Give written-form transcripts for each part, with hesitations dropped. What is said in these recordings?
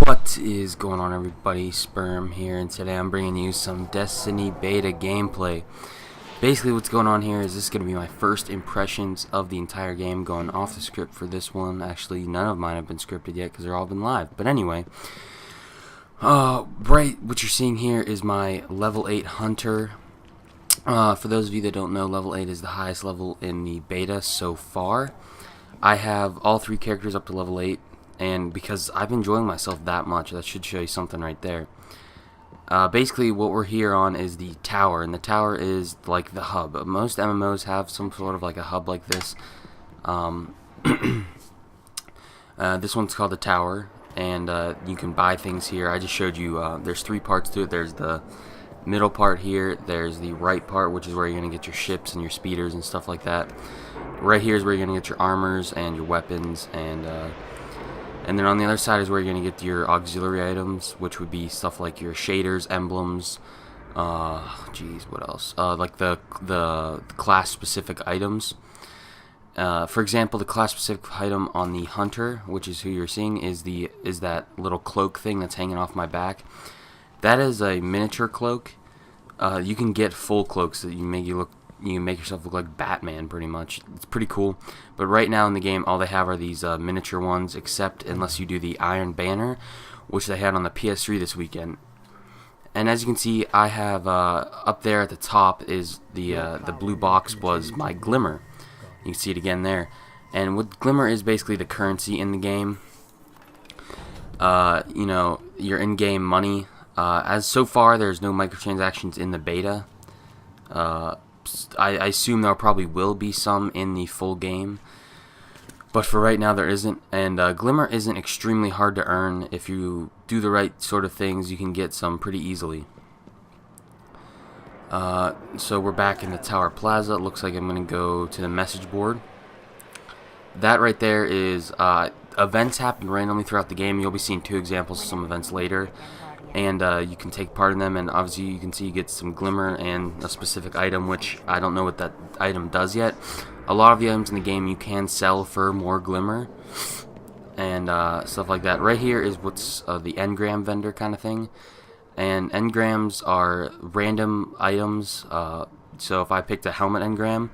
What is going on, everybody? Sperm here, and today I'm bringing you some Destiny beta gameplay. Basically what's going on here is this is going to be my first impressions of the entire game, going off the script for this one. Actually, none of mine have been scripted yet because they're all been live. But anyway, right, what you're seeing here is my level 8 hunter. For those of you that don't know, level 8 is the highest level in the beta so far. I have all 3 characters up to level 8. And because I'm enjoying myself that much, that should show you something right there. Basically, what we're here on is the tower, and the tower is like the hub. Most MMOs have some sort of like a hub like this. This one's called the tower, and you can buy things here. I just showed you, there's 3 parts to it. There's the middle part here, there's the right part, which is where you're going to get your ships and your speeders and stuff like that. Right here is where you're going to get your armors and your weapons, and then on the other side is where you're going to get your auxiliary items, which would be stuff like your shaders, emblems, what else? Like the class-specific items. For example, the class-specific item on the hunter, which is who you're seeing, is that little cloak thing that's hanging off my back. That is a miniature cloak. You can get full cloaks that you make yourself look like Batman, pretty much. It's pretty cool. But right now in the game, all they have are these miniature ones, except unless you do the Iron Banner, which they had on the PS3 this weekend. And as you can see, I have up there at the top is the blue box was my Glimmer. You can see it again there. And what Glimmer is basically the currency in the game. You know, your in-game money. As so far, there's no microtransactions in the beta. I assume there probably will be some in the full game, but for right now there isn't. And Glimmer isn't extremely hard to earn. If you do the right sort of things, you can get some pretty easily. So we're back in the Tower Plaza. It looks like I'm going to go to the message board. That right there is events happen randomly throughout the game. You'll be seeing 2 examples of some events later. And you can take part in them, and obviously you can see you get some Glimmer and a specific item, which I don't know what that item does yet. A lot of the items in the game you can sell for more Glimmer and stuff like that. Right here is what's the engram vendor kind of thing, and engrams are random items. So if I picked a helmet engram,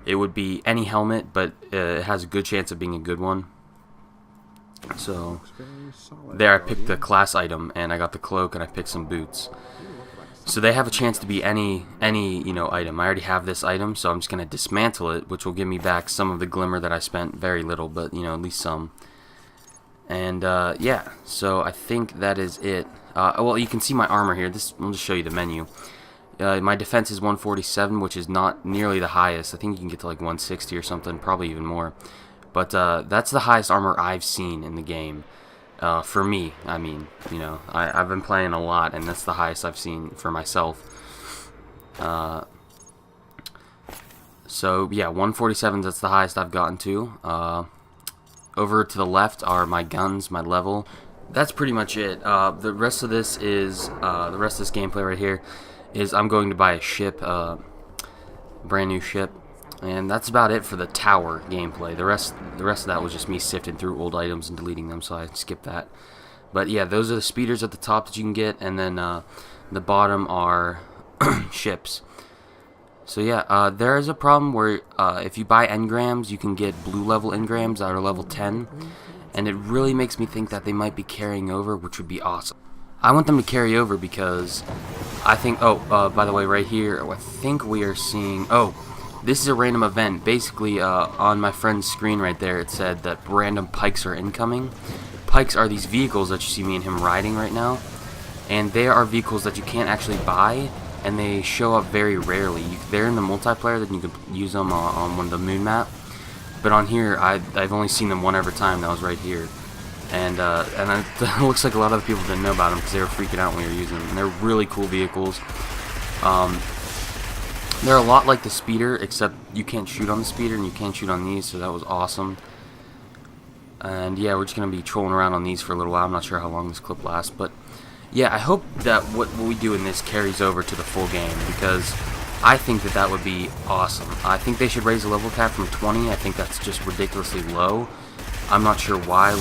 it would be any helmet, but it has a good chance of being a good one. So there I picked the class item, and I got the cloak, and I picked some boots. So they have a chance to be any item. I already have this item, so I'm just going to dismantle it, which will give me back some of the Glimmer that I spent. Very little, but at least some. And yeah, so I think that is it. Well, you can see my armor here. I'll just show you the menu. My defense is 147, which is not nearly the highest. I think you can get to like 160 or something, probably even more. But that's the highest armor I've seen in the game. For me, I mean, I've been playing a lot, and that's the highest I've seen for myself. So yeah, 147, that's the highest I've gotten to. Over to the left are my guns, my level. That's pretty much it. The rest of this is gameplay right here is I'm going to buy a ship, brand new ship. And that's about it for the tower gameplay. The rest of that was just me sifting through old items and deleting them, so I skipped that. But yeah, those are the speeders at the top that you can get, and then the bottom are ships. So yeah, there is a problem where if you buy engrams, you can get blue level engrams that are level 10, and it really makes me think that they might be carrying over, which would be awesome. I want them to carry over because I think, by the way, right here, I think we are seeing, this is a random event. Basically, on my friend's screen right there, it said that random pikes are incoming. Pikes are these vehicles that you see me and him riding right now. And they are vehicles that you can't actually buy, and they show up very rarely. They're in the multiplayer, that you can use them on one of the moon map. But on here, I've only seen them one other time. That was right here. And it looks like a lot of the people didn't know about them because they were freaking out when we were using them. And they're really cool vehicles. They're a lot like the speeder, except you can't shoot on the speeder and you can't shoot on these, so that was awesome. And yeah, we're just going to be trolling around on these for a little while. I'm not sure how long this clip lasts, but yeah, I hope that what we do in this carries over to the full game, because I think that would be awesome. I think they should raise the level cap from 20. I think that's just ridiculously low. I'm not sure why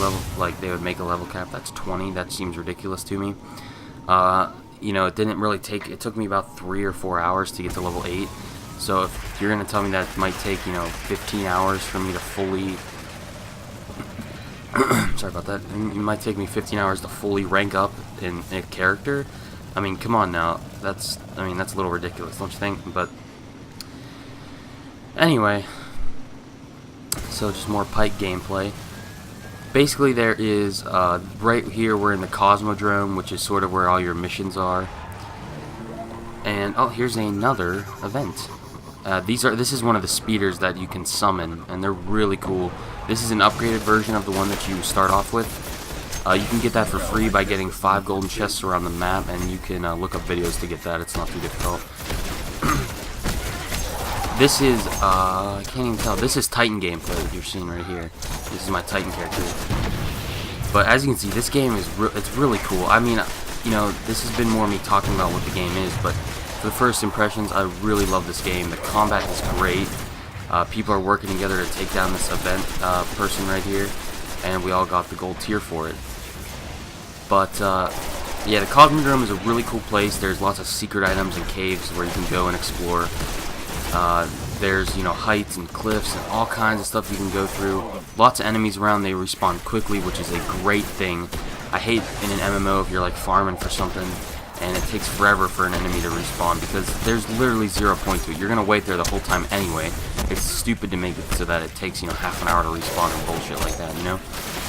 they would make a level cap that's 20. That seems ridiculous to me. You know, it didn't really take. It took me about 3 or 4 hours to get to level 8. So if you're gonna tell me that it might take, you know, 15 hours for me to fully sorry about that. It might take me 15 hours to fully rank up in a character. I mean, come on now. That's a little ridiculous, don't you think? But anyway, so just more Pike gameplay. Basically, there is right here we're in the Cosmodrome, which is sort of where all your missions are. And oh, here's another event. This is one of the speeders that you can summon, and they're really cool. This is an upgraded version of the one that you start off with. You can get that for free by getting 5 golden chests around the map, and you can look up videos to get that. It's not too difficult. This is, I can't even tell. This is Titan gameplay that you're seeing right here. This is my Titan character. But as you can see, this game is it's really cool. I mean, you know, this has been more me talking about what the game is, but for the first impressions, I really love this game. The combat is great. People are working together to take down this event person right here, and we all got the gold tier for it. But yeah, the Cosmodrome is a really cool place. There's lots of secret items and caves where you can go and explore. There's, you know, heights and cliffs and all kinds of stuff you can go through. Lots of enemies around. They respawn quickly, which is a great thing. I hate in an MMO if you're like farming for something and it takes forever for an enemy to respawn, because there's literally 0 point to it. You're gonna wait there the whole time anyway. It's stupid to make it so that it takes, you know, half an hour to respawn and bullshit like that, you know?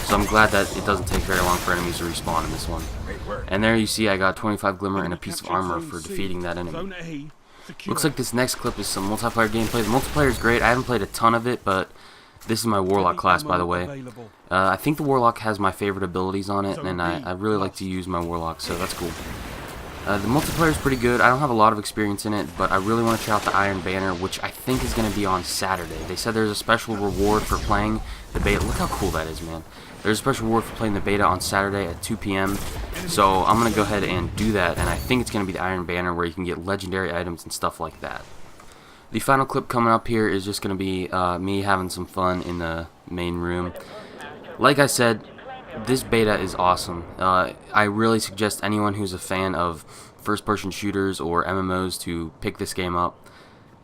So I'm glad that it doesn't take very long for enemies to respawn in this one. And there you see I got 25 glimmer and a piece of armor for defeating that enemy. Looks like this next clip is some multiplayer gameplay. The multiplayer is great. I haven't played a ton of it, but this is my Warlock class, by the way. I think the Warlock has my favorite abilities on it, and I really like to use my Warlock, so that's cool. The multiplayer is pretty good. I don't have a lot of experience in it, but I really want to try out the Iron Banner, which I think is going to be on Saturday. They said there's a special reward for playing the beta. Look how cool that is, man. There's a special reward for playing the beta on Saturday at 2 p.m. So I'm going to go ahead and do that, and I think it's going to be the Iron Banner where you can get legendary items and stuff like that. The final clip coming up here is just going to be me having some fun in the main room. Like I said, this beta is awesome. I really suggest anyone who's a fan of first-person shooters or MMOs to pick this game up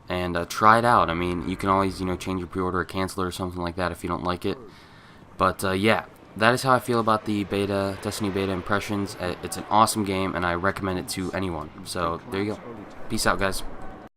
and try it out. I mean, you can always, you know, change your pre-order or cancel it or something like that if you don't like it. But yeah, that is how I feel about the beta, Destiny beta impressions. It's an awesome game, and I recommend it to anyone. So there you go. Peace out, guys.